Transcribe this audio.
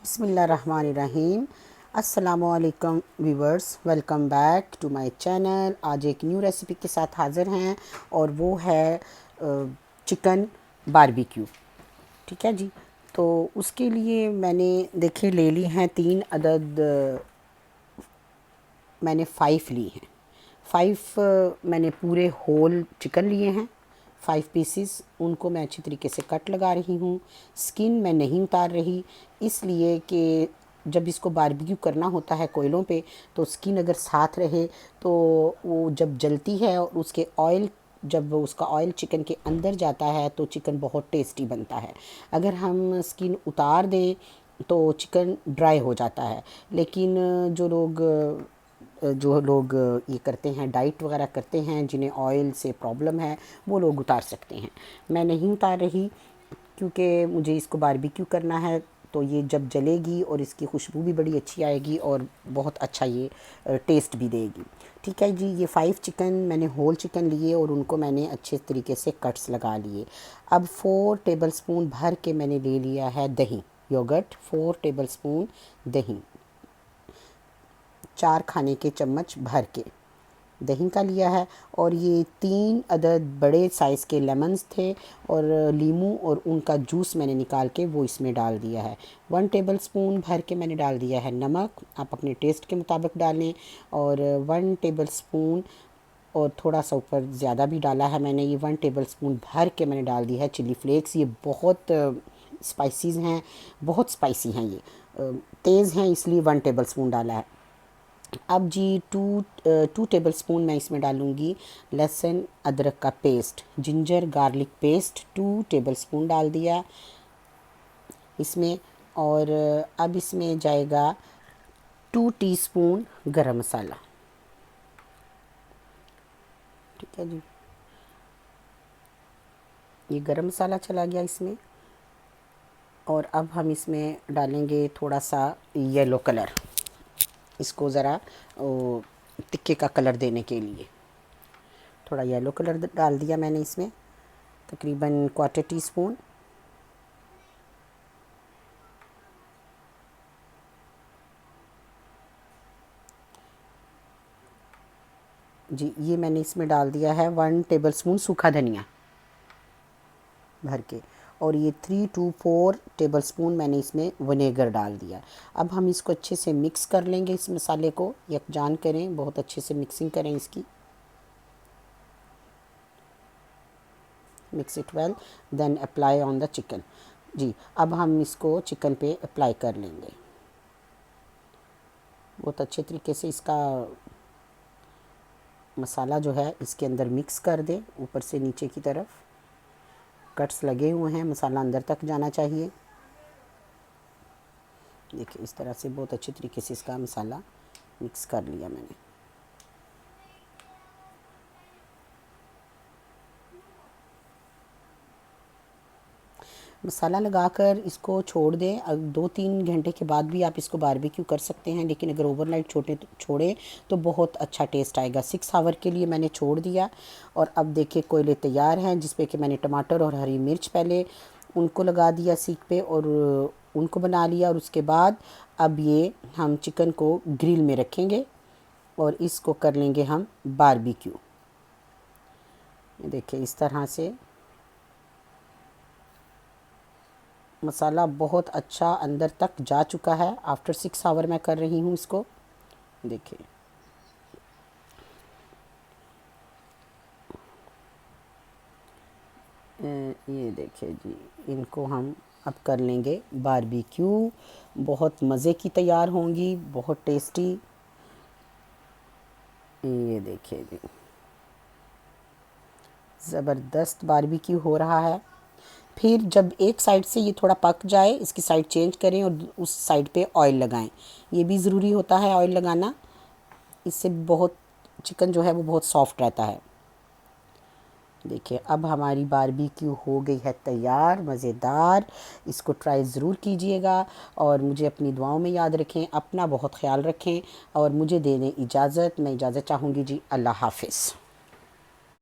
बिस्मिल्लाहिर्रहमानिर्रहीम। अस्सलामुअलैकुम viewers, welcome back to my channel. आज एक न्यू रेसिपी के साथ हाज़िर हैं और वो है चिकन बारबेक्यू। ठीक है जी। तो उसके लिए मैंने देखिए ले ली हैं 3 अदद, मैंने 5 ली हैं। 5 मैंने पूरे होल चिकन लिए हैं, 5 पीसीस। उनको मैं अच्छी तरीके से कट लगा रही हूँ। स्किन मैं नहीं उतार रही, इसलिए कि जब इसको बारबेक्यू करना होता है कोयलों पे, तो स्किन अगर साथ रहे तो वो जब जलती है और उसके ऑयल, जब उसका ऑयल चिकन के अंदर जाता है तो चिकन बहुत टेस्टी बनता है। अगर हम स्किन उतार दें तो चिकन ड्राई हो जाता है। लेकिन जो लोग ये करते हैं, डाइट वगैरह करते हैं, जिन्हें ऑयल से प्रॉब्लम है, वो लोग उतार सकते हैं। मैं नहीं उतार रही क्योंकि मुझे इसको बारबेक्यू करना है। तो ये जब जलेगी और इसकी खुशबू भी बड़ी अच्छी आएगी और बहुत अच्छा ये टेस्ट भी देगी। ठीक है जी। ये 5 चिकन मैंने होल चिकन लिए और उनको मैंने अच्छे तरीके से कट्स लगा लिए। अब 4 टेबलस्पून भर के मैंने ले लिया है दही, योगर्ट। 4 टेबलस्पून दही, 4 खाने के चम्मच भर के दही का लिया है। और ये 3 अदद बड़े साइज़ के लेमन्स थे और लीमू, और उनका जूस मैंने निकाल के वो इसमें डाल दिया है। 1 टेबलस्पून भर के मैंने डाल दिया है नमक, आप अपने टेस्ट के मुताबिक डालें। और 1 टेबलस्पून और थोड़ा सा ऊपर ज़्यादा भी डाला है मैंने, ये 1 टेबलस्पून भर के मैंने डाल दी है चिली फ्लेक्स। ये बहुत स्पाइसीज़ हैं, बहुत स्पाइसी हैं, ये तेज़ हैं, इसलिए 1 टेबलस्पून डाला है। अब जी 2 टेबलस्पून मैं इसमें डालूँगी लहसुन अदरक का paste, ginger garlic paste 2 tablespoon डाल दिया इसमें। और अब इसमें जाएगा 2 टीस्पून गरम मसाला। ठीक है जी, ये गरम मसाला चला गया इसमें। और अब हम इसमें डालेंगे थोड़ा सा येलो कलर, इसको ज़रा तिक्के का कलर देने के लिए थोड़ा येलो कलर डाल दिया मैंने इसमें, तकरीबन 1/4 टीस्पून। जी, ये मैंने इसमें डाल दिया है 1 टेबलस्पून सूखा धनिया भर के। और ये 3 to 4 टेबलस्पून मैंने इसमें विनेगर डाल दिया। अब हम इसको अच्छे से मिक्स कर लेंगे, इस मसाले को यकजान करें, बहुत अच्छे से मिक्सिंग करें इसकी। Mix it well, then apply on the chicken. जी, अब हम इसको चिकन पे अप्लाई कर लेंगे। बहुत अच्छे तरीके से इसका मसाला जो है इसके अंदर मिक्स कर दें, ऊपर से नीचे की तरफ कट्स लगे हुए हैं, मसाला अंदर तक जाना चाहिए। देखिए इस तरह से बहुत अच्छे तरीके से इसका मसाला मिक्स कर लिया मैंने। मसाला लगाकर इसको छोड़ दें। 2-3 घंटे के बाद भी आप इसको बारबेक्यू कर सकते हैं, लेकिन अगर ओवरनाइट छोड़ें तो बहुत अच्छा टेस्ट आएगा। 6 आवर के लिए मैंने छोड़ दिया। और अब देखिए कोयले तैयार हैं, जिस पे कि मैंने टमाटर और हरी मिर्च पहले उनको लगा दिया सीख पे और उनको बना लिया। और उसके बाद अब ये हम चिकन को ग्रिल में रखेंगे और इसको कर लेंगे हम बारबेक्यू। देखिए इस तरह से मसाला बहुत अच्छा अंदर तक जा चुका है। आफ्टर 6 आवर मैं कर रही हूँ इसको। देखिए ये देखिए जी, इनको हम अब कर लेंगे बारबेक्यू। बहुत मज़े की तैयार होंगी, बहुत टेस्टी। ये देखिए जी, ज़बरदस्त बारबेक्यू हो रहा है। फिर जब एक साइड से ये थोड़ा पक जाए, इसकी साइड चेंज करें और उस साइड पे ऑयल लगाएं। ये भी ज़रूरी होता है ऑयल लगाना, इससे बहुत चिकन जो है वो बहुत सॉफ्ट रहता है। देखिए अब हमारी बारबेक्यू हो गई है तैयार, मज़ेदार। इसको ट्राई ज़रूर कीजिएगा और मुझे अपनी दुआओं में याद रखें। अपना बहुत ख्याल रखें और मुझे दे दें इजाज़त। मैं इजाज़त चाहूँगी जी। अल्लाह हाफ़िज़।